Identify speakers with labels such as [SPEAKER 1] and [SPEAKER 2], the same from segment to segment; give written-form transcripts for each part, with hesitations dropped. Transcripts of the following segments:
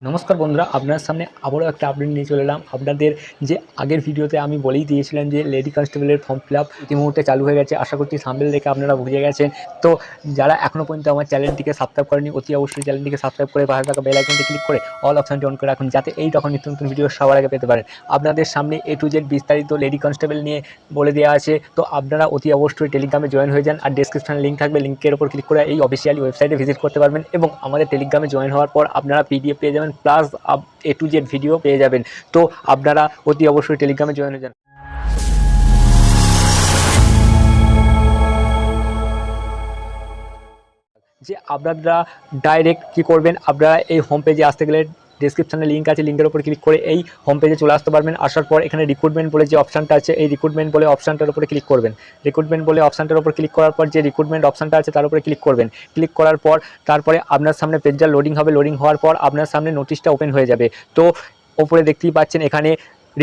[SPEAKER 1] নমস্কার বন্ধুরা, আপনার সামনে আবারও একটা আপডেট নিয়ে চলে এলাম। আপনাদের যে আগের ভিডিওতে আমি বলেই দিয়েছিলাম যে লেডি কনস্টেবলের ফর্ম ফিল আপ ইতিমুহূর্তে চালু হয়ে গেছে। আশা করছি থাম্বনেল দেখে আপনারা বুঝে গেছেন। তো যারা এখনও পর্যন্ত আমার চ্যানেলটিকে সাবস্ক্রাইব করেনি, অতি অবশ্যই চ্যানেলটিকে সাবস্ক্রাইব করে পাশে থাকা বেল আইকনটি ক্লিক করে অল অপশনটি অন করে রাখুন, যাতে এই তখন নিত্য নতুন ভিডিও সবার আগে পেতে পারেন। আপনাদের সামনে A to Z বিস্তারিত লেডি কনস্টেবল নিয়ে বলে দেওয়া আছে। তো আপনারা অতি অবশ্যই টেলিগ্রামে জয়েন হয়ে যান, আর ডেসক্রিপশনে লিঙ্ক থাকবে, লিঙ্কের উপর ক্লিক করে এই অফিসিয়ালি ওয়েবসাইটে ভিজিট করতে পারবেন। এবং আমাদের টেলিগ্রামে জয়েন হওয়ার পর আপনারা PDF পেয়ে যাবেন, plus A to Z video পেয়ে যাবেন। তো আপনারা অতি অবশ্যই টেলিগ্রামে জয়েন হয়ে যান। যে আপনারা ডাইরেক্ট কি করবেন, আপনারা এই হোম পেজে আসতে গেলে ডেসক্রিপশনে লিঙ্ক আছে, লিঙ্কের উপর ক্লিক করে এই হোম পেজে চলে আসতে পারবেন। আসার পর এখানে রিক্রুটমেন্ট বলে যে অপশানটা আছে, এই রিক্রুটমেন্ট বলে অপশানটার উপরে ক্লিক করবেন। রিক্রুটমেন্ট বলে অপশানটার উপর ক্লিক করার পর যে রিক্রুটমেন্ট অপশানটা আছে তার উপরে ক্লিক করবেন। ক্লিক করার পর তারপরে আপনার সামনে পেজটা লোডিং হবে। লোডিং হওয়ার পর আপনার সামনে নোটিশটা ওপেন হয়ে যাবে। তো ওপরে দেখতেই পাচ্ছেন এখানে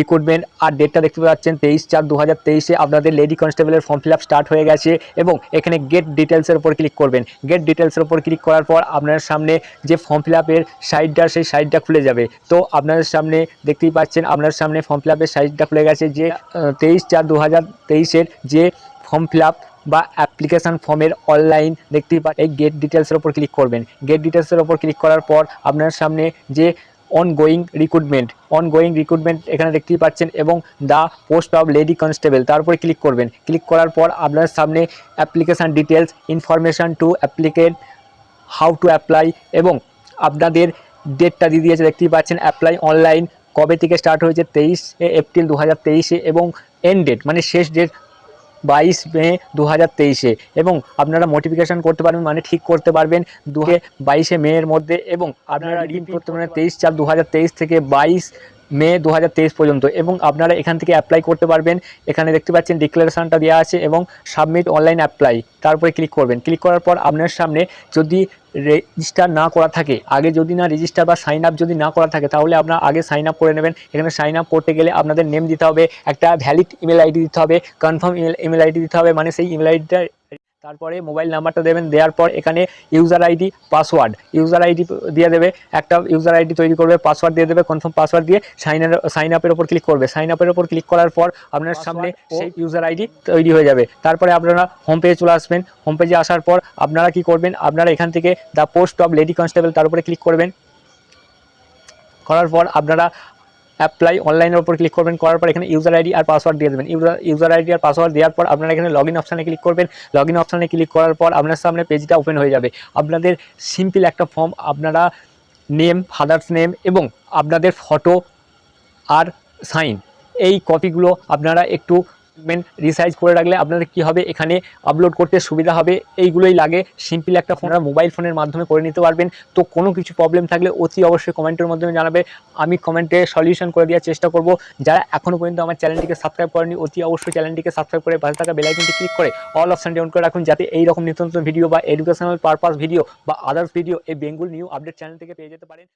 [SPEAKER 1] রিক্রুটমেন্ট আর ডেটটা দেখতে পাচ্ছেন 23/4/2023 আপনাদের লেডি কনস্টেবলের ফর্ম ফিল আপ স্টার্ট হয়ে গেছে। এবং এখানে গেট ডিটেলসের উপর ক্লিক করবেন। গেট ডিটেলসের উপর ক্লিক করার পর আপনার সামনে যে ফর্ম ফিল আপের সাইটটা, সেই সাইটটা খুলে যাবে। তো আপনাদের সামনে দেখতেই পাচ্ছেন আপনার সামনে ফর্ম ফিল আপের সাইটটা খুলে গেছে। যে 23/4/2023 যে ফর্ম ফিল আপ বা অ্যাপ্লিকেশান ফর্মের অনলাইন দেখতেই পাচ্ছেন। এই গেট ডিটেলসের উপর ক্লিক করবেন। গেট ডিটেলসের উপর ক্লিক করার পর আপনার সামনে যে অনগোয়িং রিক্রুটমেন্ট এখানে দেখতেই পাচ্ছেন, এবং the post of lady constable তার উপরে ক্লিক করবেন। ক্লিক করার পর আপনার সামনে application details, information to applicant, how to apply, এবং আপনাদের ডেটটা দিয়ে দিয়েছে দেখতেই পাচ্ছেন। অ্যাপ্লাই অনলাইন কবে থেকে স্টার্ট হয়েছে, 23 এপ্রিল 2023 এবং এন্ড ডেট মানে শেষ ডেট 22 মে 2023। এবং আপনারা মোটিফিকেশান করতে পারবেন, মানে ঠিক করতে পারবেন 22 মে এর মধ্যে। এবং আপনারা রিডিম করতে পারবেন 23/4/2023 থেকে 22 মে 2023 পর্যন্ত। এবং আপনারা এখান থেকে অ্যাপ্লাই করতে পারবেন। এখানে দেখতে পাচ্ছেন ডিক্লারেশানটা দেওয়া আছে এবং সাবমিট অনলাইন অ্যাপ্লাই তারপরে ক্লিক করবেন। ক্লিক করার পর আপনার সামনে যদি রেজিস্টার না করা থাকে, আগে যদি না রেজিস্টার বা সাইন আপ যদি না করা থাকে, তাহলে আপনারা আগে সাইন আপ করে নেবেন। এখানে সাইন আপ করতে গেলে আপনাদের নেম দিতে হবে, একটা ভ্যালিড ইমেল আইডি দিতে হবে, কনফার্ম ইমেল আইডি দিতে হবে, মানে সেই ইমেল আইডিটা, তারপরে মোবাইল নাম্বারটা দেবেন। দেওয়ার পর এখানে ইউজার আইডি দিয়ে দেবে, একটা ইউজার আইডি তৈরি করবে, পাসওয়ার্ড দিয়ে দেবে, কনফার্ম পাসওয়ার্ড দিয়ে সাইন আপের ওপর ক্লিক করবে। সাইন আপের ওপর ক্লিক করার পর আপনার সামনে সেই ইউজার আইডি তৈরি হয়ে যাবে। তারপরে আপনারা হোম পেজে চলে আসবেন। হোম পেজে আসার পর আপনারা কি করবেন, আপনারা এখান থেকে the post of lady constable তার উপরে ক্লিক করবেন। করার পর আপনারা অ্যাপ্লাই অনলাইনের উপর ক্লিক করবেন। করার পর এখানে ইউজার আইডি আর পাসওয়ার্ড দিয়ে দেবেন। ইউজার আইডি আর পাসওয়ার্ড দেওয়ার পর আপনারা এখানে লগইন অপশানে ক্লিক করবেন। লগইন অপশানে ক্লিক করার পর আপনার সামনে পেজটা ওপেন হয়ে যাবে। আপনাদের সিম্পল একটা ফর্ম, আপনারা নেম, ফাদার্স নেম এবং আপনাদের ফটো আর সাইন, এই কপিগুলো আপনারা একটু রিসাইজ করে রাখলে আপনাদের কী হবে, এখানে আপলোড করতে সুবিধা হবে। এইগুলোই লাগে। সিম্পল একটা ফোন আপনারা মোবাইল ফোনের মাধ্যমে করে নিতে পারবেন। তো কোনো কিছু প্রবলেম থাকলে অতি অবশ্যই কমেন্টের মাধ্যমে জানাবে, আমি কমেন্টে সলিউশন করে দেওয়ার চেষ্টা করব। যারা এখনও পর্যন্ত আমার চ্যানেলটিকে সাবস্ক্রাইব করেনি, অতি অবশ্যই চ্যানেলটিকে সাবস্ক্রাইব করে পাশে থাকা বেল আইকনটি ক্লিক করে অল অপশানটি অন করে রাখুন, যাতে এই রকম নিত্য নতুন ভিডিও বা এডুকেশনাল পারপাস ভিডিও বা আদার্স ভিডিও এই বেঙ্গল নিউ আপডেট চ্যানেল থেকে পেয়ে যেতে পারেন।